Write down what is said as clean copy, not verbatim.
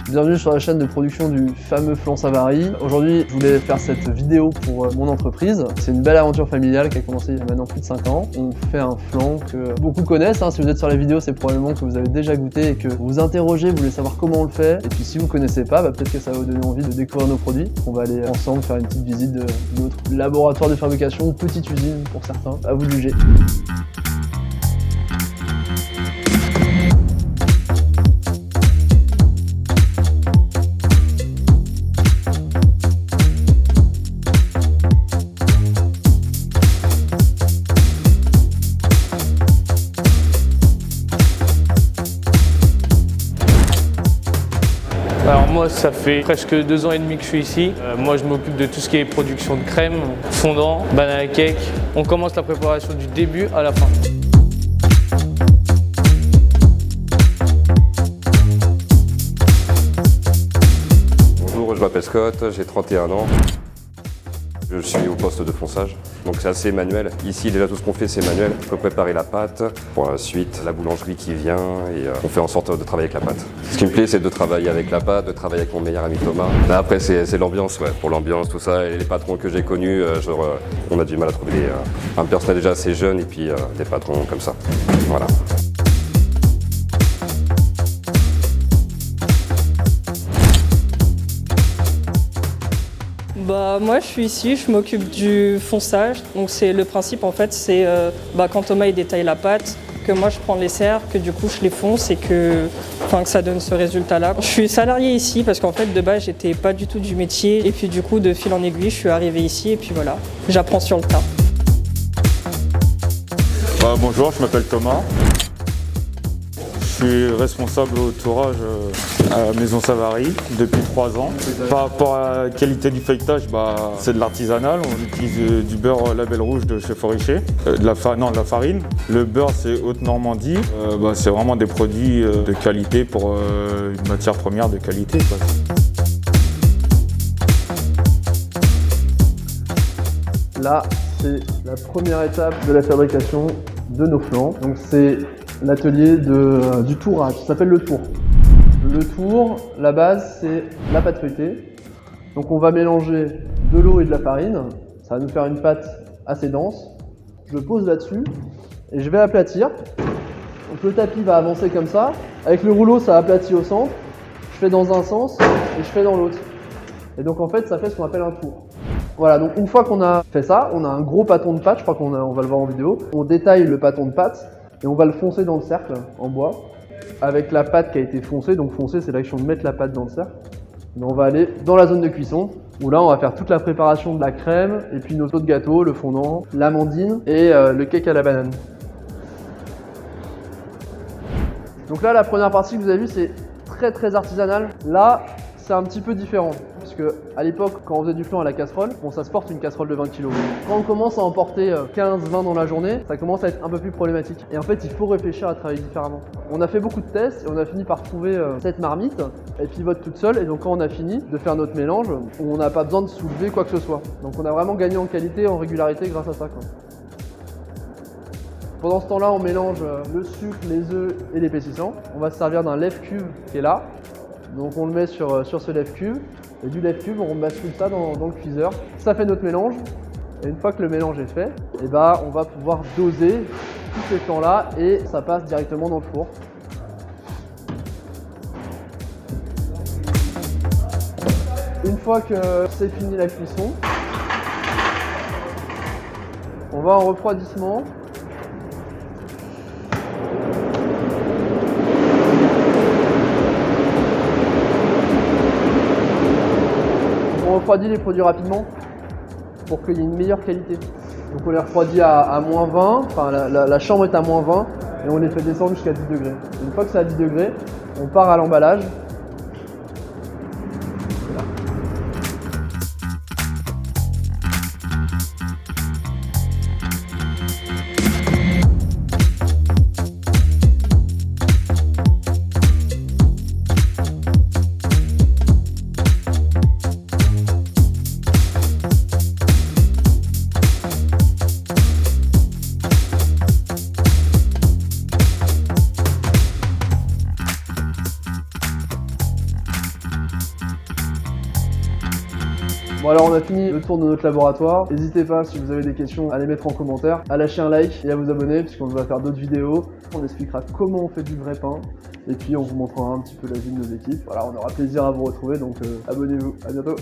Bienvenue sur la chaîne de production du fameux flan Savary. Aujourd'hui, je voulais faire cette vidéo pour mon entreprise. C'est une belle aventure familiale qui a commencé il y a maintenant plus de 5 ans. On fait un flan que beaucoup connaissent. Si vous êtes sur la vidéo, c'est probablement que vous avez déjà goûté et que vous vous interrogez, vous voulez savoir comment on le fait. Et puis si vous connaissez pas, peut-être que ça va vous donner envie de découvrir nos produits. On va aller ensemble faire une petite visite de notre laboratoire de fabrication, ou petite usine pour certains. À vous de juger. Alors moi, ça fait presque 2 ans et demi que je suis ici. Moi, je m'occupe de tout ce qui est production de crème, fondant, banana cake. On commence la préparation du début à la fin. Bonjour, je m'appelle Scott, j'ai 31 ans. Je suis au poste de fonçage, donc c'est assez manuel. Ici, déjà, tout ce qu'on fait, c'est manuel. On peut préparer la pâte, pour la suite, la boulangerie qui vient et on fait en sorte de travailler avec la pâte. Ce qui me plaît, c'est de travailler avec la pâte, de travailler avec mon meilleur ami Thomas. Là, après, c'est l'ambiance, ouais. Pour l'ambiance, tout ça, et les patrons que j'ai connus, on a du mal à trouver un personnel déjà assez jeune et puis des patrons comme ça. Voilà. Moi je suis ici, je m'occupe du fonçage. Donc c'est le principe en fait, c'est quand Thomas il détaille la pâte, que moi je prends les serres, que du coup je les fonce et que ça donne ce résultat là. Je suis salarié ici parce qu'en fait de base j'étais pas du tout du métier et puis du coup de fil en aiguille je suis arrivé ici et puis voilà, j'apprends sur le tas. Bonjour, je m'appelle Thomas. Je suis responsable au tourage à la Maison Savary depuis 3 ans. Par rapport à la qualité du feuilletage, c'est de l'artisanal. On utilise du beurre label rouge de chez Foriché, de la farine. Le beurre, c'est Haute-Normandie. C'est vraiment des produits de qualité pour une matière première de qualité, quoi. Là, c'est la première étape de la fabrication de nos flans. Donc c'est l'atelier du tourage, ça s'appelle le tour. Le tour, la base, c'est la pâte feuilletée. Donc on va mélanger de l'eau et de la farine. Ça va nous faire une pâte assez dense. Je le pose là-dessus et je vais aplatir. Donc le tapis va avancer comme ça. Avec le rouleau, ça aplatit au centre. Je fais dans un sens et je fais dans l'autre. Et donc en fait, ça fait ce qu'on appelle un tour. Voilà, donc une fois qu'on a fait ça, on a un gros pâton de pâte, je crois qu'on va le voir en vidéo. On détaille le pâton de pâte et on va le foncer dans le cercle en bois avec la pâte qui a été foncée. Donc foncer, c'est l'action de mettre la pâte dans le cercle. Et on va aller dans la zone de cuisson où là on va faire toute la préparation de la crème et puis nos autres gâteaux, le fondant, l'amandine et le cake à la banane. Donc là, la première partie que vous avez vue, c'est très artisanal. Là, c'est un petit peu différent. Parce que à l'époque, quand on faisait du flan à la casserole, ça se porte une casserole de 20 kg. Quand on commence à emporter 15-20 dans la journée, ça commence à être un peu plus problématique. Et en fait, il faut réfléchir à travailler différemment. On a fait beaucoup de tests et on a fini par trouver cette marmite. Elle pivote toute seule et donc quand on a fini de faire notre mélange, on n'a pas besoin de soulever quoi que ce soit. Donc on a vraiment gagné en qualité, en régularité grâce à ça, quoi. Pendant ce temps-là, on mélange le sucre, les œufs et l'épaississant. On va se servir d'un lève-cube qui est là. Donc on le met sur ce lève-cube. Et du lève-cube, on bascule ça dans le cuiseur. Ça fait notre mélange. Et une fois que le mélange est fait, on va pouvoir doser tous ces flans-là et ça passe directement dans le four. Une fois que c'est fini la cuisson, on va en refroidissement. On refroidit les produits rapidement pour qu'il y ait une meilleure qualité. Donc on les refroidit à moins 20, la chambre est à moins 20 et on les fait descendre jusqu'à 10 degrés. Une fois que c'est à 10 degrés, on part à l'emballage. Bon alors on a fini le tour de notre laboratoire. N'hésitez pas, si vous avez des questions, à les mettre en commentaire, à lâcher un like et à vous abonner puisqu'on va faire d'autres vidéos. On expliquera comment on fait du vrai pain et puis on vous montrera un petit peu la vie de nos équipes. Voilà, on aura plaisir à vous retrouver, donc abonnez-vous. À bientôt.